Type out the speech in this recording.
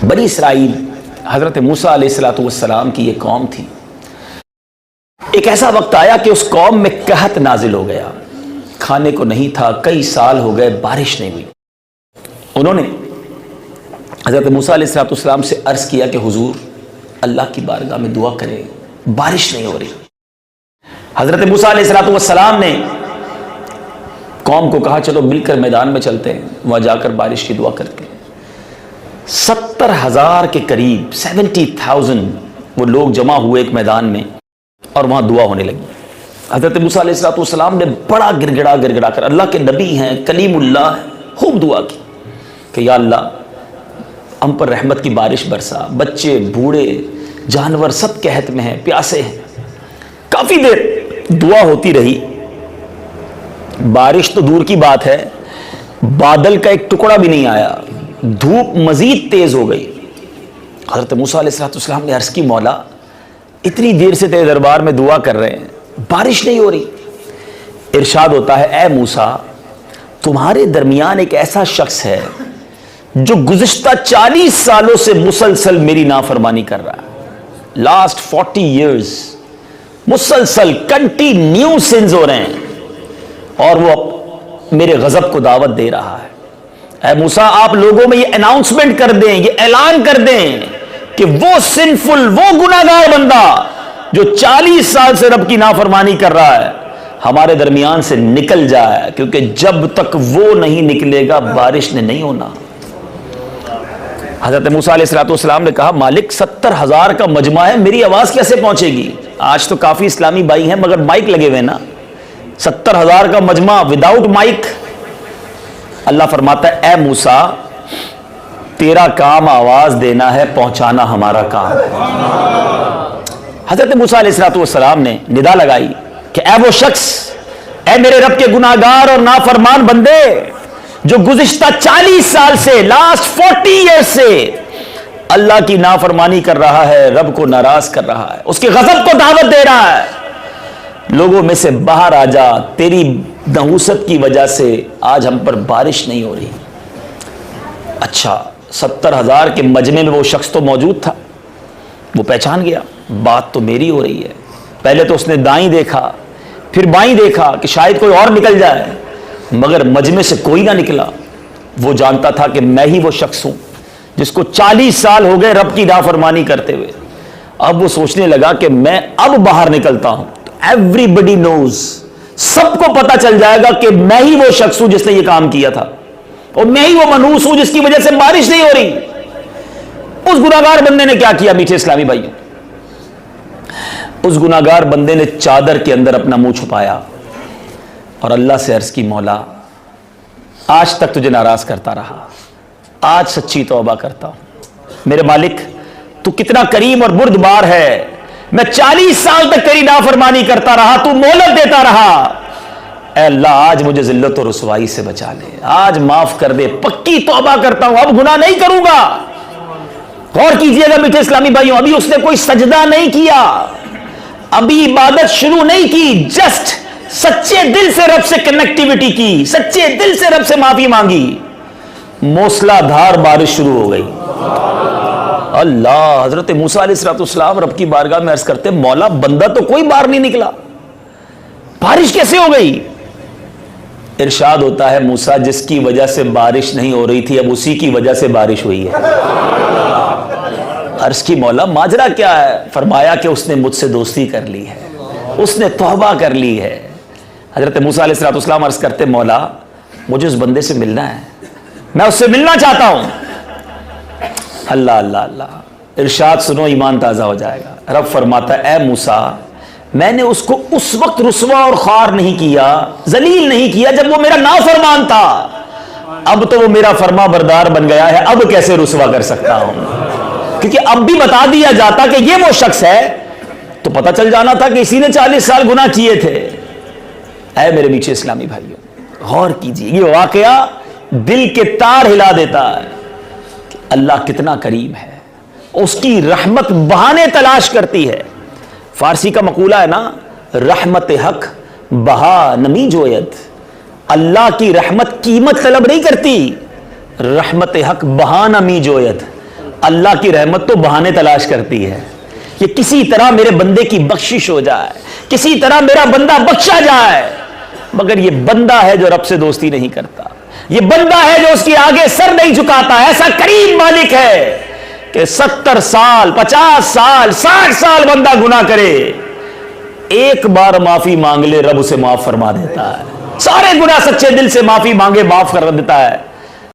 بنی اسرائیل حضرت موسیٰ علیہ السلام کی یہ قوم تھی. ایک ایسا وقت آیا کہ اس قوم میں قحط نازل ہو گیا, کھانے کو نہیں تھا, کئی سال ہو گئے بارش نہیں ہوئی. انہوں نے حضرت موسیٰ علیہ السلام سے عرض کیا کہ حضور اللہ کی بارگاہ میں دعا کریں, بارش نہیں ہو رہی. حضرت موسیٰ علیہ السلام نے قوم کو کہا چلو مل کر میدان میں چلتے ہیں, وہاں جا کر بارش کی دعا کرتے ہیں. 70,000 کے قریب 70,000 وہ لوگ جمع ہوئے ایک میدان میں اور وہاں دعا ہونے لگی. حضرت موسیٰ علیہ السلام نے بڑا گڑگڑا کر, اللہ کے نبی ہیں, کلیم اللہ, خوب دعا کی کہ یا اللہ ہم پر رحمت کی بارش برسا. بچے بوڑھے جانور سب قحط میں ہیں, پیاسے ہیں. کافی دیر دعا ہوتی رہی, بارش تو دور کی بات ہے, بادل کا ایک ٹکڑا بھی نہیں آیا, دھوپ مزید تیز ہو گئی. حضرت موسیٰ علیہ السلام نے عرض کی مولا اتنی دیر سے تیرے دربار میں دعا کر رہے ہیں, بارش نہیں ہو رہی. ارشاد ہوتا ہے اے موسیٰ تمہارے درمیان ایک ایسا شخص ہے جو گزشتہ 40 سالوں سے مسلسل میری نافرمانی کر رہا ہے. لاسٹ 40 years مسلسل کنٹینیو سنز ہو رہے ہیں اور وہ میرے غضب کو دعوت دے رہا ہے. اے موسیٰ آپ لوگوں میں یہ اناؤنسمنٹ کر دیں, یہ اعلان کر دیں کہ وہ سنفل, وہ گناہگار بندہ جو 40 سال سے رب کی نافرمانی کر رہا ہے ہمارے درمیان سے نکل جائے, کیونکہ جب تک وہ نہیں نکلے گا بارش نے نہیں ہونا. حضرت موسیٰ علیہ السلام نے کہا مالک 70,000 کا مجمع ہے, میری آواز کیسے پہنچے گی؟ آج تو کافی اسلامی بھائی ہیں مگر مائک لگے ہوئے نا, 70,000 کا مجمع وداؤٹ مائک. اللہ فرماتا ہے اے موسیٰ تیرا کام آواز دینا ہے, پہنچانا ہمارا کام ہے. حضرت موسیٰ علیہ السلام نے ندا لگائی کہ اے وہ شخص, اے میرے رب کے گناہگار اور نافرمان بندے جو گزشتہ 40 سال سے, لاسٹ 40 years سے اللہ کی نافرمانی کر رہا ہے, رب کو ناراض کر رہا ہے, اس کے غضب کو دعوت دے رہا ہے, لوگوں میں سے باہر آ جا, تیری نحوست کی وجہ سے آج ہم پر بارش نہیں ہو رہی. اچھا 70,000 کے مجمع میں وہ شخص تو موجود تھا, وہ پہچان گیا بات تو میری ہو رہی ہے. پہلے تو اس نے دائیں دیکھا پھر بائیں دیکھا کہ شاید کوئی اور نکل جائے, مگر مجمع سے کوئی نہ نکلا. وہ جانتا تھا کہ میں ہی وہ شخص ہوں جس کو 40 سال ہو گئے رب کی نافرمانی کرتے ہوئے. اب وہ سوچنے لگا کہ میں اب باہر نکلتا ہوں, ایوری بڈی نوز, سب کو پتا چل جائے گا کہ میں ہی وہ شخص ہوں جس نے یہ کام کیا تھا, اور میں ہی وہ منحوس ہوں جس کی وجہ سے بارش نہیں ہو رہی. اس گناہگار بندے نے کیا کیا میٹھے اسلامی بھائیوں؟ اس گناہگار بندے نے چادر کے اندر اپنا منہ چھپایا اور اللہ سے عرض کی مولا آج تک تجھے ناراض کرتا رہا, آج سچی توبہ کرتا ہوں. میرے مالک تو کتنا کریم اور بردبار ہے, میں 40 سال تک تیری نافرمانی کرتا رہا, تو مہلت دیتا رہا. اے اللہ آج مجھے ذلت و رسوائی سے بچا لے, آج معاف کر دے, پکی توبہ کرتا ہوں, اب گناہ نہیں کروں گا. غور کیجئے گا میٹھے اسلامی بھائیوں, ابھی اس نے کوئی سجدہ نہیں کیا, ابھی عبادت شروع نہیں کی, جسٹ سچے دل سے رب سے کنیکٹیوٹی کی, سچے دل سے رب سے معافی مانگی, موسلا دھار بارش شروع ہو گئی. اللہ, حضرت موسیٰ علیہ السلام رب کی بارگاہ میں عرض کرتے مولا بندہ تو کوئی باہر نہیں نکلا, بارش کیسے ہو گئی؟ ارشاد ہوتا ہے موسیٰ جس کی وجہ سے بارش نہیں ہو رہی تھی اب اسی کی وجہ سے بارش ہوئی ہے. عرض کی مولا ماجرا کیا ہے؟ فرمایا کہ اس نے مجھ سے دوستی کر لی ہے, اس نے توبہ کر لی ہے. حضرت موسیٰ علیہ السلام عرض کرتے مولا مجھے اس بندے سے ملنا ہے, میں اس سے ملنا چاہتا ہوں. اللہ اللہ اللہ, ارشاد سنو ایمان تازہ ہو جائے گا. رب فرماتا ہے اے موسیٰ میں نے اس کو اس وقت رسوا اور خوار نہیں کیا, ذلیل نہیں کیا جب وہ میرا نافرمان تھا, اب تو وہ میرا فرما بردار بن گیا ہے, اب کیسے رسوا کر سکتا ہوں؟ کیونکہ اب بھی بتا دیا جاتا کہ یہ وہ شخص ہے تو پتہ چل جانا تھا کہ اسی نے 40 سال گناہ کیے تھے. اے میرے میٹھے اسلامی بھائیوں غور کیجئے, یہ واقعہ دل کے تار ہلا دیتا ہے کہ اللہ کتنا کریم ہے, اس کی رحمت بہانے تلاش کرتی ہے. فارسی کا مقولہ ہے نا, رحمت حق بہا نمی جوید, اللہ کی رحمت قیمت طلب نہیں کرتی, رحمت حق بہا نمی جوید, اللہ کی رحمت تو بہانے تلاش کرتی ہے کہ کسی طرح میرے بندے کی بخشش ہو جائے، کسی طرح میرا بندہ بخشا جائے، مگر یہ بندہ ہے جو رب سے دوستی نہیں کرتا، یہ بندہ ہے جو اس کی آگے سر نہیں جھکاتا۔ ایسا کریم مالک ہے کہ 70 سال 50 سال 60 سال بندہ گناہ کرے، ایک بار معافی مانگ لے رب اسے معاف فرما دیتا ہے، سارے گناہ سچے دل سے معافی مانگے معاف کر دیتا ہے۔